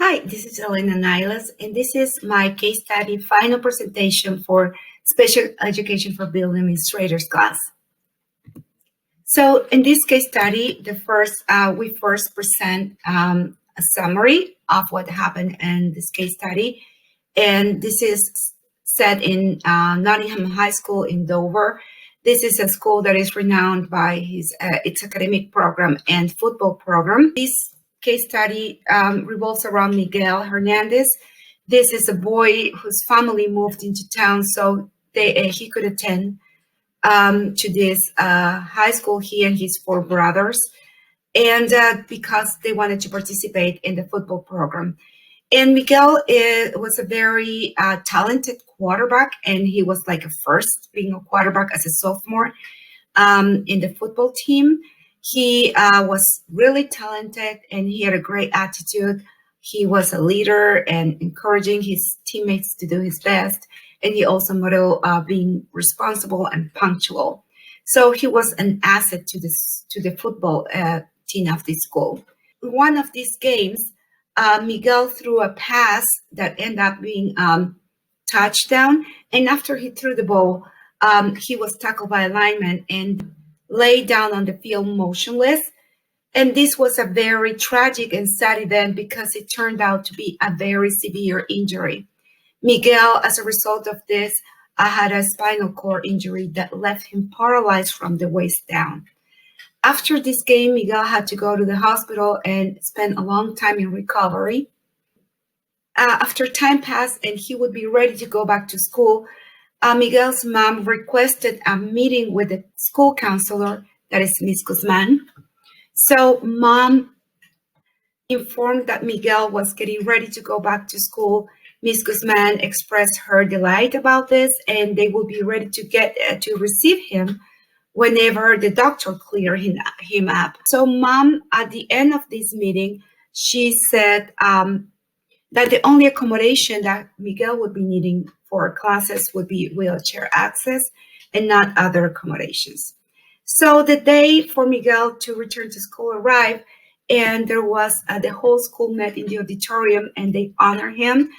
Hi, this is ENilhas, and this is my case study final presentation for Special Education for Building Administrators class. So in this case study, we first present a summary of what happened in this case study, and this is set in Nottingham High School in Dover. This is a school that is renowned by its academic program and football program. This case study revolves around Miguel Hernandez. This is a boy whose family moved into town so he could attend to this high school, he and his four brothers, and because they wanted to participate in the football program. And Miguel was a very talented quarterback, and he was like a first being a quarterback as a sophomore in the football team. He was really talented, and he had a great attitude. He was a leader and encouraging his teammates to do his best. And he also modeled being responsible and punctual. So he was an asset to the football team of the school. One of these games, Miguel threw a pass that ended up being touchdown. And after he threw the ball, he was tackled by a lineman and lay down on the field motionless. And this was a very tragic and sad event because it turned out to be a very severe injury. Miguel, as a result of this, had a spinal cord injury that left him paralyzed from the waist down. After this game, Miguel had to go to the hospital and spend a long time in recovery. After time passed and he would be ready to go back to school, Miguel's mom requested a meeting with the school counselor, that is Miss Guzman. So mom informed that Miguel was getting ready to go back to school. Miss Guzman expressed her delight about this, and they will be ready to receive him whenever the doctor cleared him up. So mom, at the end of this meeting, she said that the only accommodation that Miguel would be needing for classes would be wheelchair access and not other accommodations. So the day for Miguel to return to school arrived, and there was the whole school met in the auditorium, and they honored him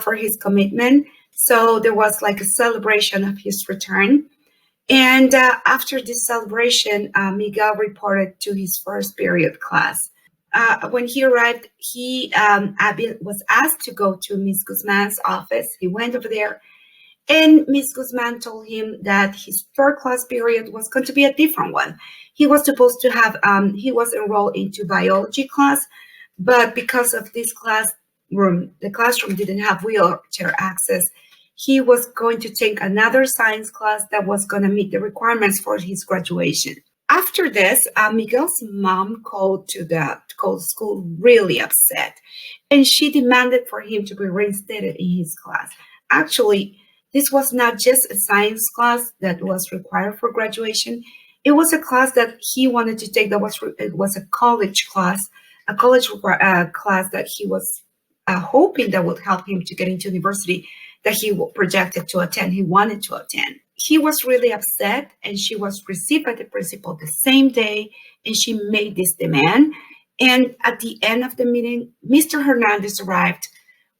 for his commitment. So there was like a celebration of his return. And after this celebration, Miguel reported to his first period class. When he arrived, he was asked to go to Miss Guzman's office. He went over there, and Miss Guzman told him that his third class period was going to be a different one. He was supposed to have, he was enrolled into biology class, but because of this the classroom didn't have wheelchair access, he was going to take another science class that was going to meet the requirements for his graduation. After this, Miguel's mom called the school really upset, and she demanded for him to be reinstated in his class. Actually, this was not just a science class that was required for graduation. It was a class that he wanted to take it was a college class, class that he was hoping that would help him to get into university that he projected to attend, he wanted to attend. He was really upset, and she was received by the principal the same day, and she made this demand. And at the end of the meeting, Mr. Hernandez arrived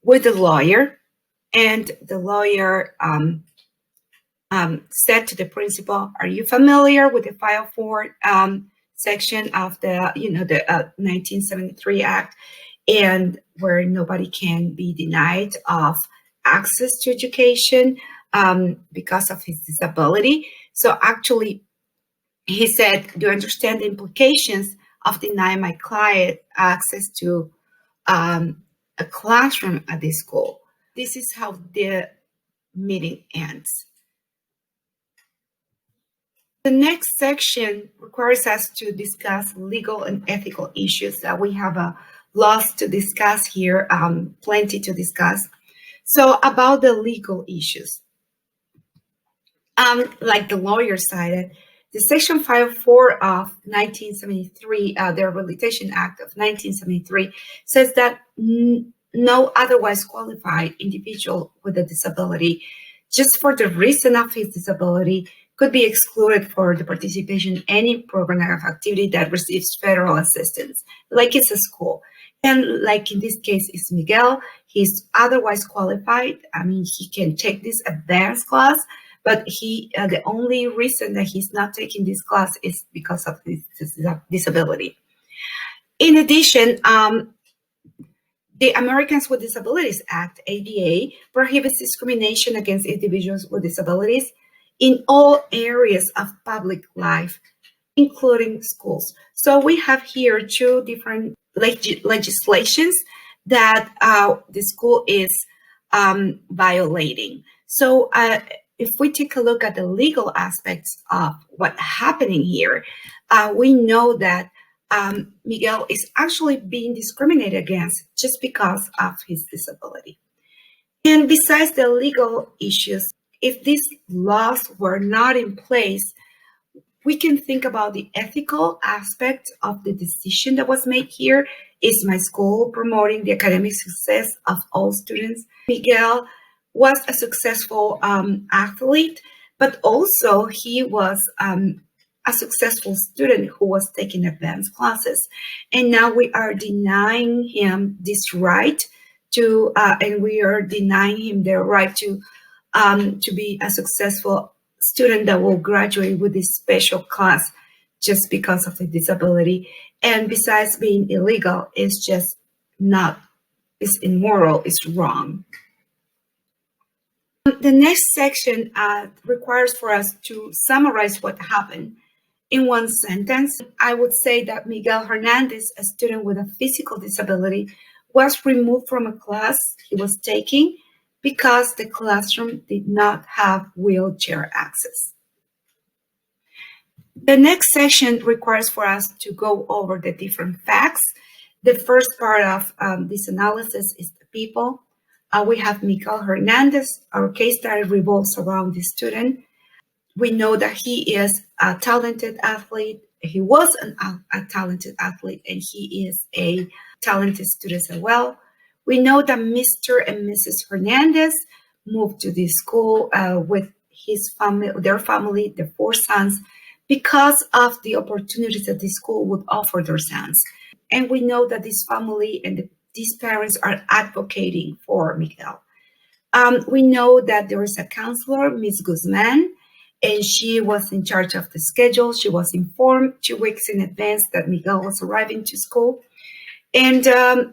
with a lawyer, and the lawyer said to the principal, "Are you familiar with the 504 section of the 1973 Act, and where nobody can be denied of access to education because of his disability?" So actually, he said, "Do you understand the implications of denying my client access to a classroom at this school?" This is how the meeting ends. The next section requires us to discuss legal and ethical issues that we have lots to discuss here, plenty to discuss. So about the legal issues, like the lawyer cited, the Section 504 of 1973, the Rehabilitation Act of 1973, says that no otherwise qualified individual with a disability, just for the reason of his disability, could be excluded for the participation in any program of activity that receives federal assistance, like it's a school. And like in this case is Miguel, he's otherwise qualified. I mean, he can take this advanced class, but the only reason that he's not taking this class is because of his disability. In addition, the Americans with Disabilities Act, ADA, prohibits discrimination against individuals with disabilities in all areas of public life, including schools. So we have here two different legislations that the school is violating. So if we take a look at the legal aspects of what's happening here, we know that Miguel is actually being discriminated against just because of his disability. And besides the legal issues, if these laws were not in place, we can think about the ethical aspect of the decision that was made here. Is my school promoting the academic success of all students? Miguel was a successful athlete, but also he was a successful student who was taking advanced classes. And now we are denying him this right to, and we are denying him the right to be a successful student that will graduate with this special class just because of the disability. And besides being illegal, it's just not, it's immoral, it's wrong. The next section requires for us to summarize what happened in one sentence. I would say that Miguel Hernandez, a student with a physical disability, was removed from a class he was taking because the classroom did not have wheelchair access. The next section requires for us to go over the different facts. The first part of this analysis is the people. We have Miguel Hernandez. Our case study revolves around this student. We know that he is a talented athlete. He was a talented athlete, and he is a talented student as well. We know that Mr. and Mrs. Hernandez moved to this school with his family, their family, their 4 sons, because of the opportunities that the school would offer their sons. And we know that this family and these parents are advocating for Miguel. We know that there is a counselor, Ms. Guzman, and she was in charge of the schedule. She was informed 2 weeks in advance that Miguel was arriving to school. And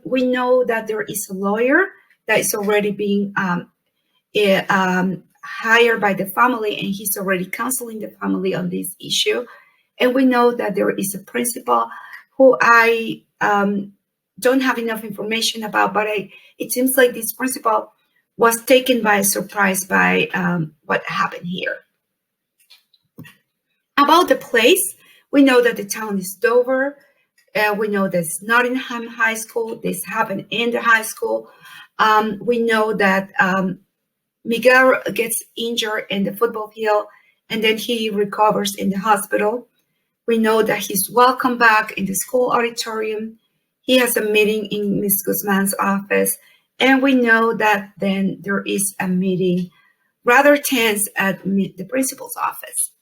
we know that there is a lawyer that is already being hired by the family, and he's already counseling the family on this issue. And we know that there is a principal who I don't have enough information about, but it seems like this principal was taken by surprise by what happened here. About the place, we know that the town is Dover. We know there's Nottingham High School. This happened in the high school. We know that Miguel gets injured in the football field, and then he recovers in the hospital. We know that he's welcome back in the school auditorium. He has a meeting in Ms. Guzman's office, and we know that then there is a meeting rather tense at the principal's office.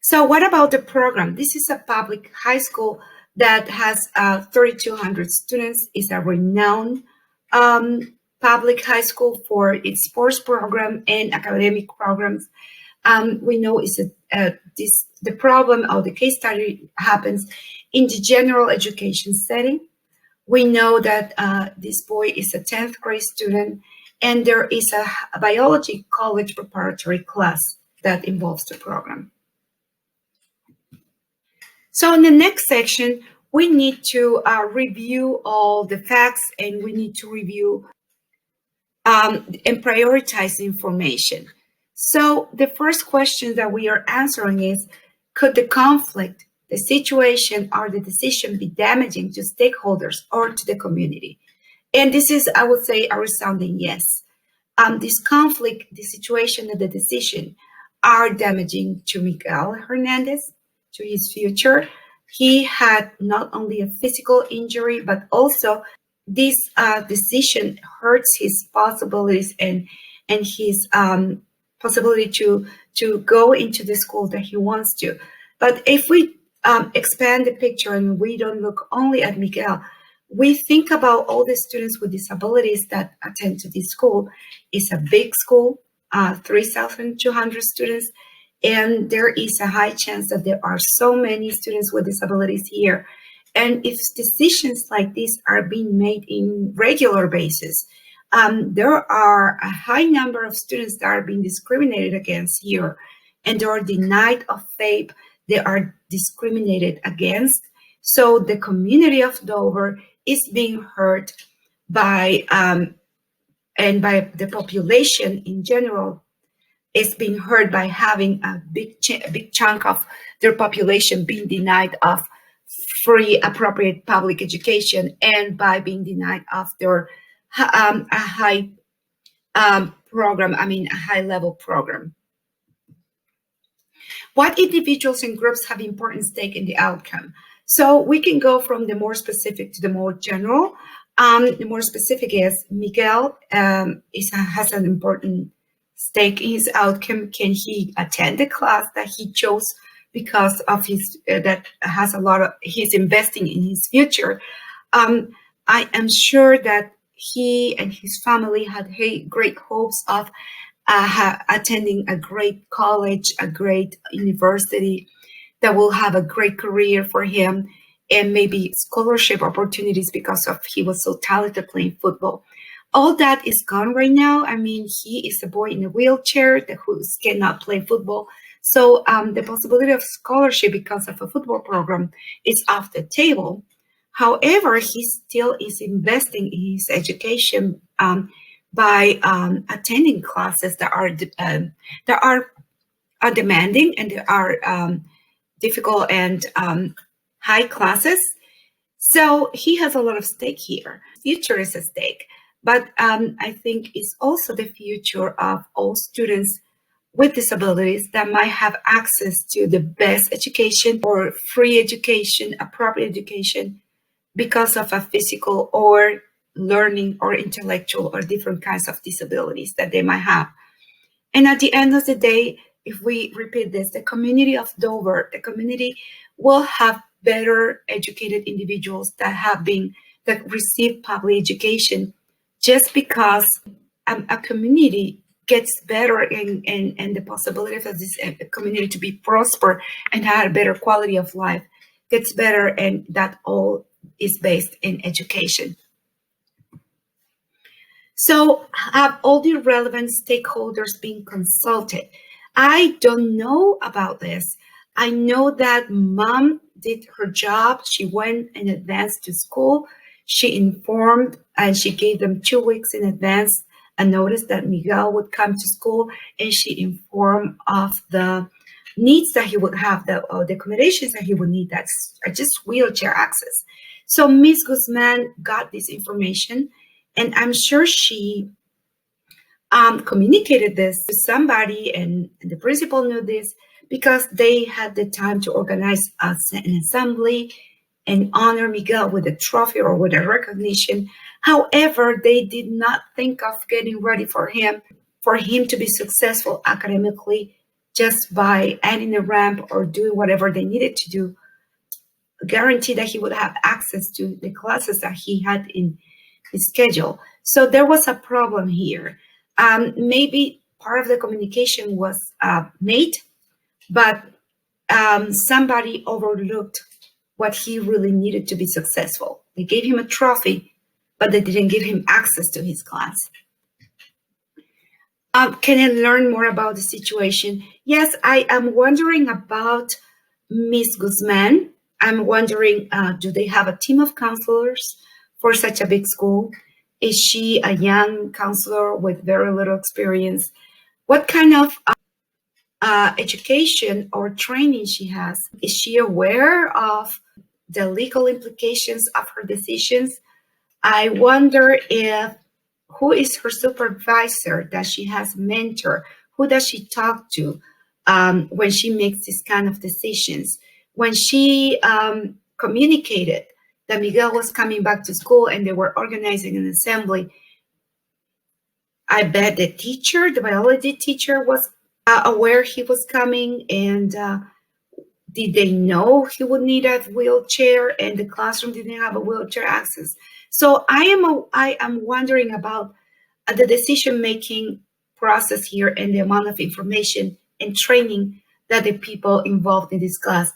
So what about the program? This is a public high school that has 3,200 students. It's a renowned public high school for its sports program and academic programs. We know the problem of the case study happens in the general education setting. We know that this boy is a 10th grade student, and there is a biology college preparatory class that involves the program. So in the next section, we need to review all the facts, and we need to review and prioritize information. So the first question that we are answering is, could the conflict, the situation, or the decision be damaging to stakeholders or to the community? And this is, I would say, a resounding yes. This conflict, the situation, and the decision are damaging to Miguel Hernandez, to his future. He had not only a physical injury, but also this decision hurts his possibilities and his possibility to go into the school that he wants to. But if we expand the picture and we don't look only at Miguel, we think about all the students with disabilities that attend to this school. It's a big school, 3,200 students, and there is a high chance that there are so many students with disabilities here. And if decisions like this are being made in regular basis, there are a high number of students that are being discriminated against here, and they are denied of FAPE. They are discriminated against. So the community of Dover is being hurt by and by the population in general is being hurt by having a big chunk of their population being denied of free appropriate public education, and by being denied of their a high program, a high level program. What individuals and groups have important stake in the outcome? So we can go from the more specific to the more general. The more specific is Miguel has an important stake in his outcome. Can he attend the class that he chose because of his that has a lot of he's investing in his future? I am sure that he and his family had great hopes of attending a great college, a great university that will have a great career for him, and maybe scholarship opportunities because of he was so talented playing football. All that is gone right now. He is a boy in a wheelchair who cannot play football. So the possibility of scholarship because of a football program is off the table. However, he still is investing in his education by attending classes that are demanding, and they are difficult and high classes. So he has a lot of stake here. Future is at stake, but I think it's also the future of all students with disabilities that might have access to the best education or free education, appropriate education, because of a physical or learning or intellectual or different kinds of disabilities that they might have. And at the end of the day, if we repeat this, the community of Dover, the community will have better educated individuals that receive public education, just because a community gets better and the possibility of this community to be prosper and have a better quality of life gets better, and that all is based in education. So have all the relevant stakeholders been consulted? I don't know about this. I know that mom did her job. She went in advance to school. She informed and she gave them 2 weeks in advance a notice that Miguel would come to school, and she informed of the needs that he would have, the accommodations that he would need, that's just wheelchair access. So Ms. Guzman got this information, and I'm sure she communicated this to somebody, and the principal knew this because they had the time to organize an assembly and honor Miguel with a trophy or with a recognition. However, they did not think of getting ready for him to be successful academically just by adding a ramp or doing whatever they needed to do, guarantee that he would have access to the classes that he had in his schedule. So there was a problem here. Maybe part of the communication was made, but somebody overlooked what he really needed to be successful. They gave him a trophy, but they didn't give him access to his class. Can I learn more about the situation? Yes, I am wondering about Ms. Guzman. I'm wondering, do they have a team of counselors for such a big school? Is she a young counselor with very little experience? What kind of education or training she has? Is she aware of the legal implications of her decisions? I wonder who is her supervisor that she has mentor? Who does she talk to when she makes these kind of decisions? When she communicated that Miguel was coming back to school and they were organizing an assembly, I bet the biology teacher was aware he was coming, and Did they know he would need a wheelchair and the classroom didn't have a wheelchair access? So I am wondering about the decision making process here and the amount of information and training that the people involved in this class.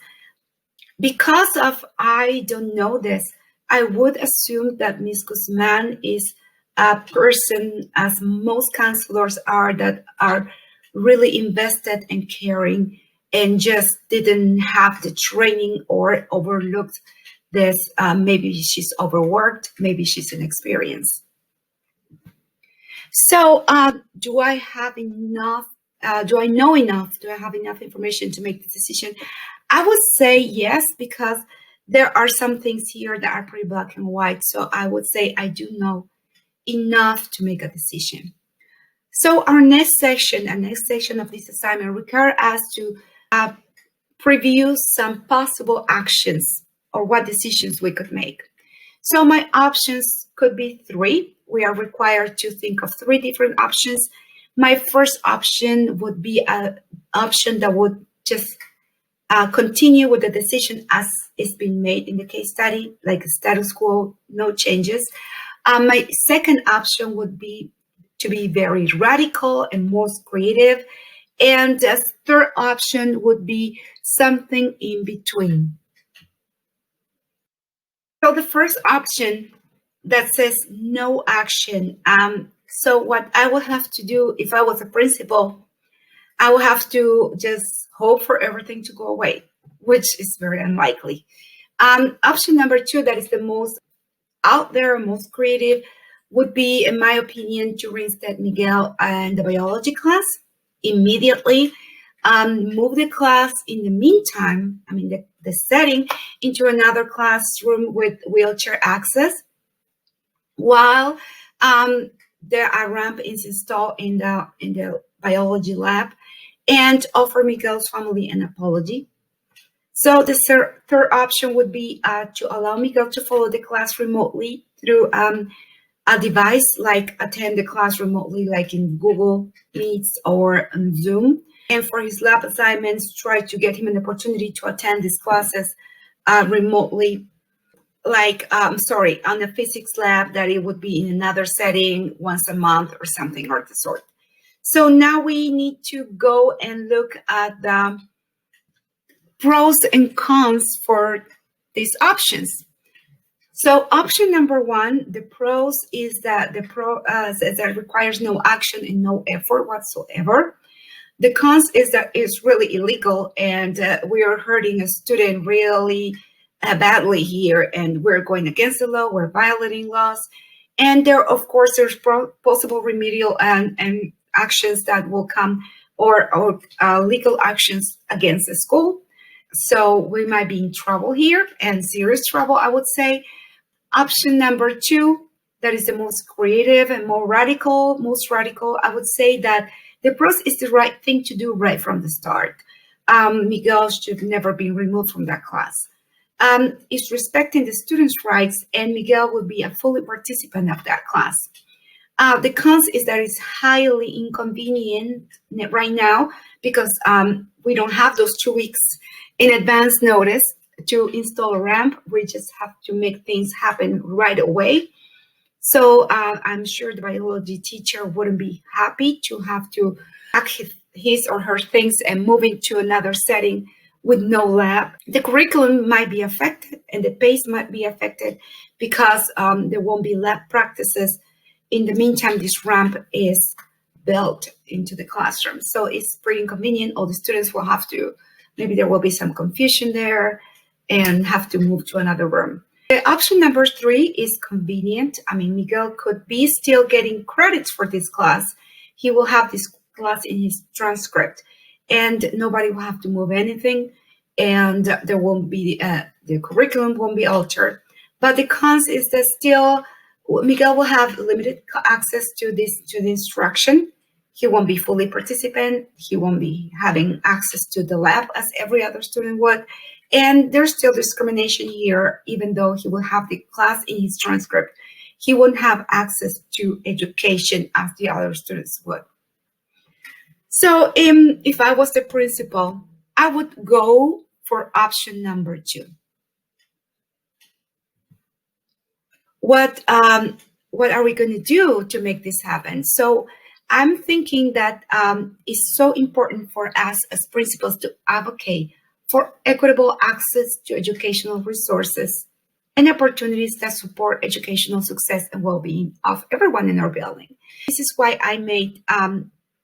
Because of I don't know this, I would assume that Ms. Guzman is a person, as most counselors are, that are really invested and caring and just didn't have the training or overlooked this. Maybe she's overworked, maybe she's inexperienced. So, do I have enough? Do I know enough? Do I have enough information to make the decision? I would say yes, because there are some things here that are pretty black and white. So I would say I do know enough to make a decision. So our next section of this assignment require us to preview some possible actions or what decisions we could make. So my options could be three. We are required to think of three different options. My first option would be an option that would just continue with the decision as it's been made in the case study, like status quo, no changes. My second option would be to be very radical and most creative. And the third option would be something in between. So the first option that says no action. So what I would have to do if I was a principal, I would have to just hope for everything to go away, which is very unlikely. Option number two, that is the most out there, most creative, would be, in my opinion, to reinstate Miguel in the biology class immediately. Move the class in the meantime, the setting, into another classroom with wheelchair access while the ramp is installed in the biology lab, and offer Miguel's family an apology. So the third option would be to allow Miguel to follow the class remotely through a device, like attend the class remotely, like in Google Meets or Zoom. And for his lab assignments, try to get him an opportunity to attend these classes remotely, like, on the physics lab, that it would be in another setting once a month or something of the sort. So now we need to go and look at the pros and cons for these options. So option number one, the pros is that says that it requires no action and no effort whatsoever. The cons is that it's really illegal, and we are hurting a student really badly here, and we're going against the law, we're violating laws. And there, of course, there's possible remedial and actions that will come, or legal actions against the school. So we might be in trouble here, and serious trouble, I would say. Option number two, that is the most creative and most radical, I would say that the pros is the right thing to do right from the start. Miguel should never be removed from that class. It's respecting the students' rights, and Miguel will be a fully participant of that class. The cons is that it's highly inconvenient right now, because we don't have those 2 weeks in advance notice to install a ramp. We just have to make things happen right away. So I'm sure the biology teacher wouldn't be happy to have to pack his or her things and move into another setting with no lab. The curriculum might be affected, and the pace might be affected, because there won't be lab practices. In the meantime, this ramp is built into the classroom. So it's pretty inconvenient. All the students will have to, maybe there will be some confusion there, and have to move to another room. Option number three is convenient. Miguel could be still getting credits for this class. He will have this class in his transcript, and nobody will have to move anything, and there won't be, the curriculum won't be altered. But the cons is that still Miguel will have limited access to the instruction. He won't be fully participant. He won't be having access to the lab as every other student would. And there's still discrimination here, even though he will have the class in his transcript. He won't have access to education as the other students would. So if I was the principal, I would go for option number 2. What are we going to do to make this happen? So I'm thinking that it's so important for us as principals to advocate for equitable access to educational resources and opportunities that support educational success and well-being of everyone in our building. This is why I made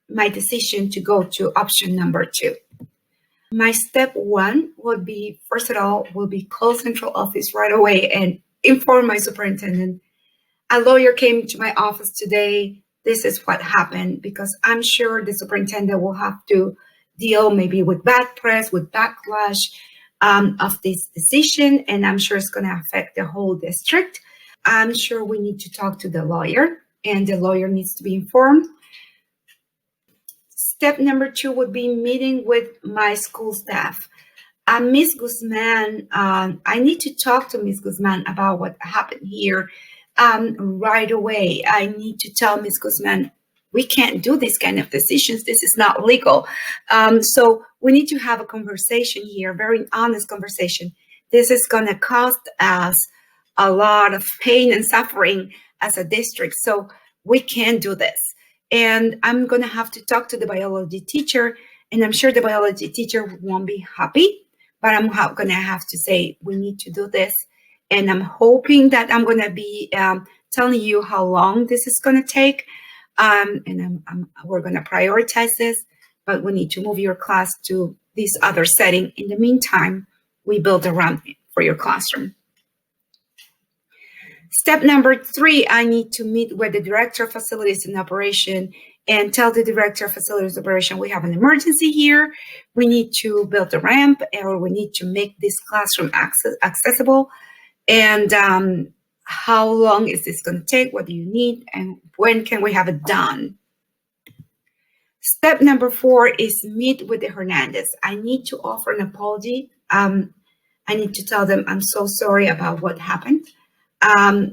my decision to go to option number 2. My step 1 would be, first of all, will be call central office right away and inform my superintendent. A lawyer came to my office today. This is what happened, because I'm sure the superintendent will have to deal maybe with bad press, with backlash of this decision, and I'm sure it's going to affect the whole district. I'm sure we need to talk to the lawyer, and the lawyer needs to be informed. Step number 2 would be meeting with my school staff. Ms. Guzman, I need to talk to Ms. Guzman about what happened here right away. I need to tell Ms. Guzman, we can't do this kind of decisions. This is not legal. So we need to have a conversation here, very honest conversation. This is going to cost us a lot of pain and suffering as a district. So we can't do this. And I'm going to have to talk to the biology teacher, and I'm sure the biology teacher won't be happy, but I'm going to have to say, we need to do this. And I'm hoping that I'm going to be telling you how long this is going to take. And we're going to prioritize this, but we need to move your class to this other setting. In the meantime, we build a ramp for your classroom. Step number 3, I need to meet with the director of facilities and operation and tell the director of facilities operation, we have an emergency here. We need to build a ramp, or we need to make this classroom accessible. And how long is this going to take? What do you need? And when can we have it done? Step number 4 is meet with the Hernandez. I need to offer an apology. I need to tell them I'm so sorry about what happened.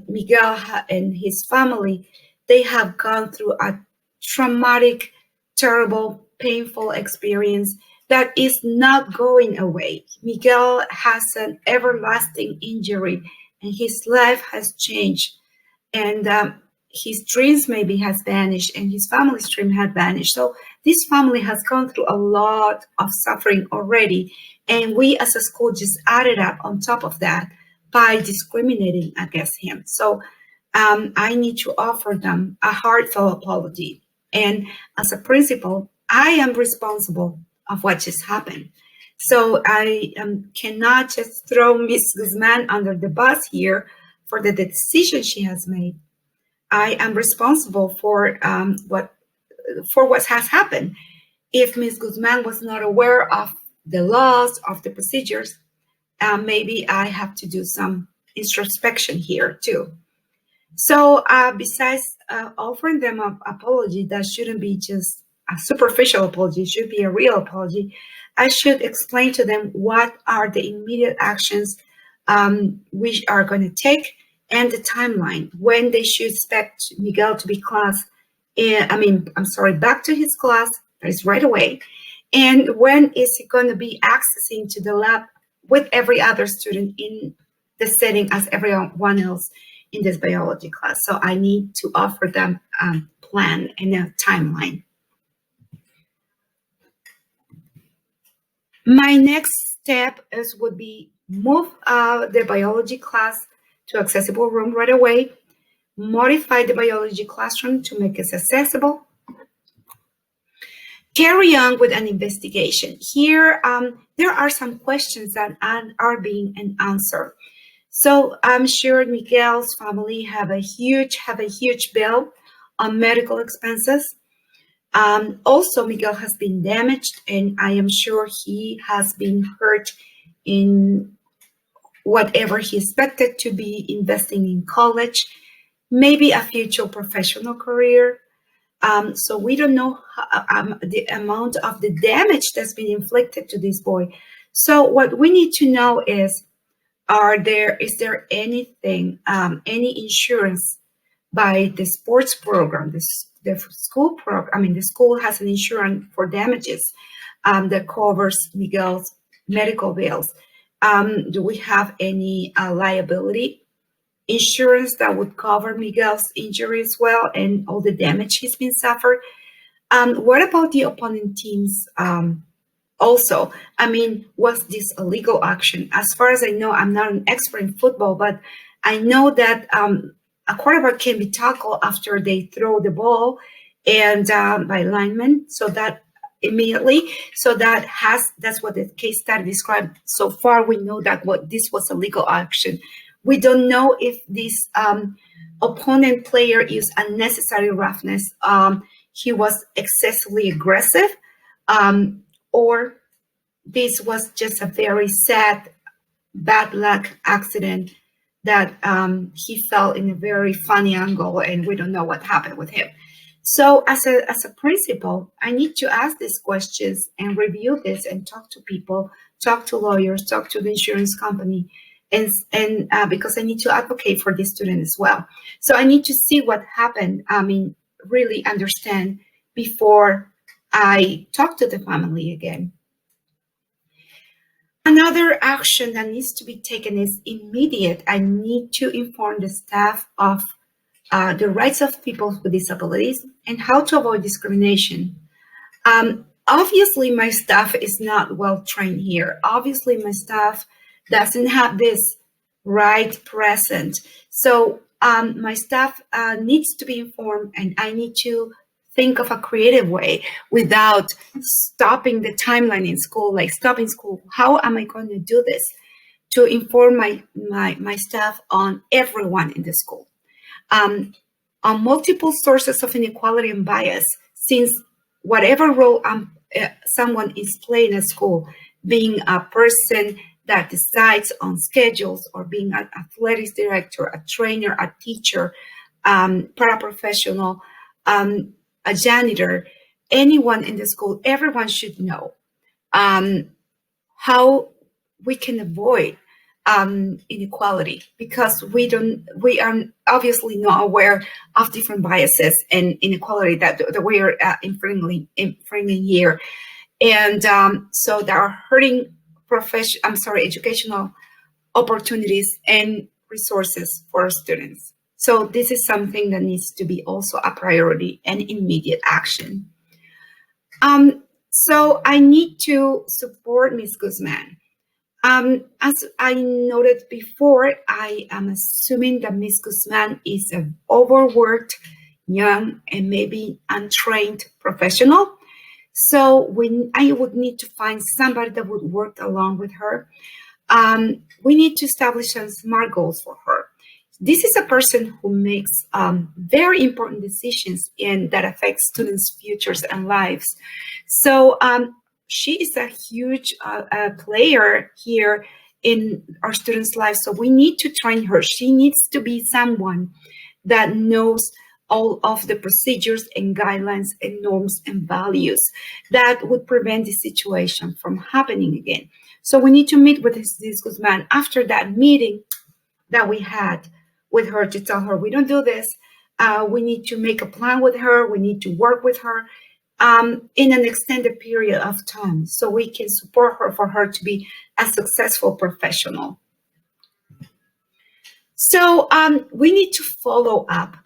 Miguel and his family, they have gone through a traumatic, terrible, painful experience that is not going away. Miguel has an everlasting injury, and his life has changed, and his dreams maybe has vanished, and his family's dream had vanished. So this family has gone through a lot of suffering already, and we as a school just added up on top of that by discriminating against him. So I need to offer them a heartfelt apology. And as a principal, I am responsible of what just happened. So I cannot just throw Ms. Guzman under the bus here for the decision she has made. I am responsible for what has happened. If Ms. Guzman was not aware of the laws, of the procedures, maybe I have to do some introspection here too. So besides offering them an apology, that shouldn't be just a superficial apology, it should be a real apology. I should explain to them what are the immediate actions we are going to take, and the timeline when they should expect Miguel to be back to his class. That is right away. And when is he going to be accessing to the lab with every other student in the setting as everyone else in this biology class. So I need to offer them a plan and a timeline. My next step would be move the biology class to accessible room right away, modify the biology classroom to make it accessible, carry on with an investigation. Here, there are some questions that are being unanswered. So I'm sure Miguel's family have a huge bill on medical expenses. Also, Miguel has been damaged, and I am sure he has been hurt in whatever he expected to be investing in college, maybe a future professional career. So we don't know the amount of the damage that's been inflicted to this boy. So what we need to know is there anything, any insurance by the sports program, the school program? I mean, the school has an insurance for damages that covers Miguel's medical bills? Do we have any liability insurance that would cover Miguel's injury as well and all the damage he's been suffered? What about the opponent teams? Also, I mean, was this a legal action? As far as I know, I'm not an expert in football, but I know that a quarterback can be tackled after they throw the ball and by linemen, so that immediately, so that's what the case study described. So far, we know that what this was a legal action. We don't know if this opponent player used unnecessary roughness. He was excessively aggressive. Or this was just a very sad, bad luck accident that he fell in a very funny angle and we don't know what happened with him. So as a principal, I need to ask these questions and review this and talk to people, talk to lawyers, talk to the insurance company, and because I need to advocate for this student as well. So I need to see what happened. I mean, really understand before I talk to the family again. Another action that needs to be taken is immediate. I need to inform the staff of the rights of people with disabilities and how to avoid discrimination. Obviously, my staff is not well trained here. Obviously, my staff doesn't have this right present. So my staff needs to be informed, and I need to think of a creative way without stopping the timeline in school, like stopping school. How am I going to do this to inform my staff on everyone in the school? On multiple sources of inequality and bias, since whatever role someone is playing at school, being a person that decides on schedules, or being an athletics director, a trainer, a teacher, paraprofessional, a janitor, anyone in the school, everyone should know how we can avoid inequality, because we are obviously not aware of different biases and inequality that we are infringing here, and so they are hurting educational opportunities and resources for our students. So this is something that needs to be also a priority and immediate action. So I need to support Ms. Guzman. As I noted before, I am assuming that Ms. Guzman is an overworked, young, and maybe untrained professional. So I would need to find somebody that would work along with her. We need to establish some SMART goals for her. This is a person who makes very important decisions that affect students' futures and lives. So she is a huge player here in our students' lives. So we need to train her. She needs to be someone that knows all of the procedures and guidelines and norms and values that would prevent this situation from happening again. So we need to meet with this Guzman after that meeting that we had with her to tell her we don't do this. We need to make a plan with her. We need to work with her in an extended period of time so we can support her for her to be a successful professional. So we need to follow up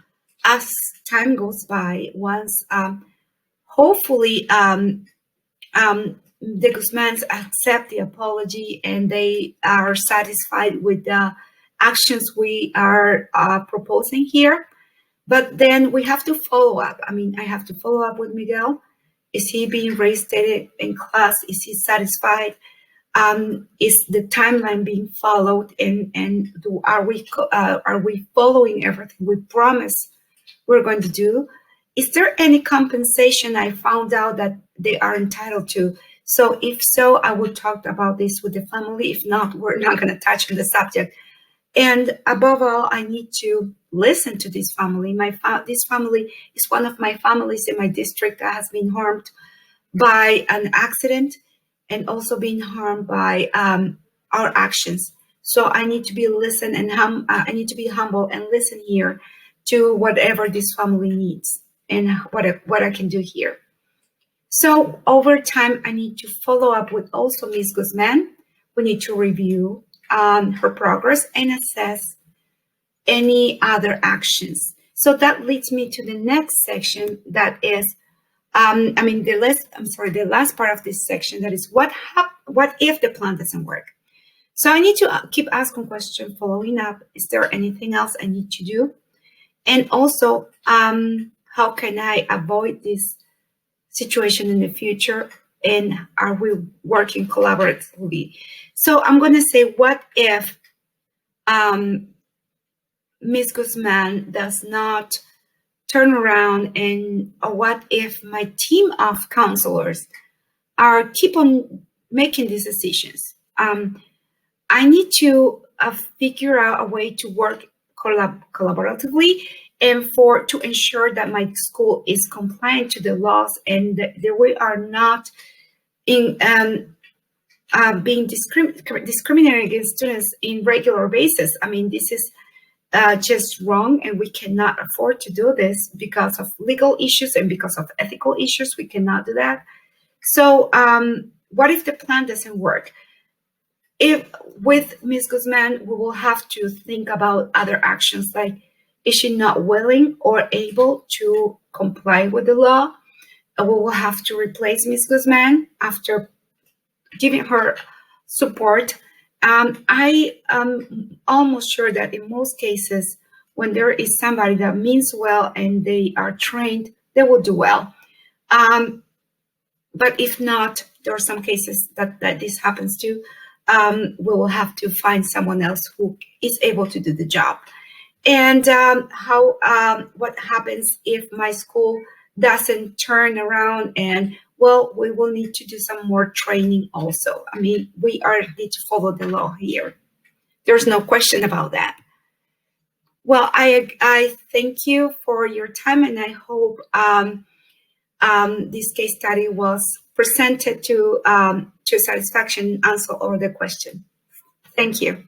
as time goes by. Once hopefully the Guzmans accept the apology and they are satisfied with the actions we are proposing here. But then we have to follow up. I mean, I have to follow up with Miguel. Is he being reinstated in class? Is he satisfied? Is the timeline being followed? And are we following everything we promised we're going to do? Is there any compensation I found out that they are entitled to? So if so, I will talk about this with the family. If not, we're not going to touch on the subject. And above all, I need to listen to this family. This family is one of my families in my district that has been harmed by an accident and also being harmed by our actions. So I need to be I need to be humble and listen here to whatever this family needs and what I can do here. So over time, I need to follow up with also Ms. Guzman. We need to review her progress and assess any other actions. So that leads me to the next section, that is, the last part of this section, that is what if the plan doesn't work? So I need to keep asking questions, following up. Is there anything else I need to do? And also, how can I avoid this situation in the future? And are we working collaboratively? So I'm going to say, what if Ms. Guzman does not turn around, and or what if my team of counselors are keep on making these decisions? I need to figure out a way to work collaboratively and to ensure that my school is compliant to the laws, and that we are not being discriminating against students in regular basis. I mean, this is just wrong, and we cannot afford to do this because of legal issues and because of ethical issues. We cannot do that. So what if the plan doesn't work? If with Ms. Guzman, we will have to think about other actions, like, is she not willing or able to comply with the law? We will have to replace Ms. Guzman after giving her support. I am almost sure that in most cases, when there is somebody that means well and they are trained, they will do well. But if not, there are some cases that this happens to. We will have to find someone else who is able to do the job. And what happens if my school doesn't turn around? And well, we will need to do some more training also. I mean, we need to follow the law here. There's no question about that. Well, I thank you for your time, and I hope this case study was presented to satisfaction, answer all the questions. Thank you.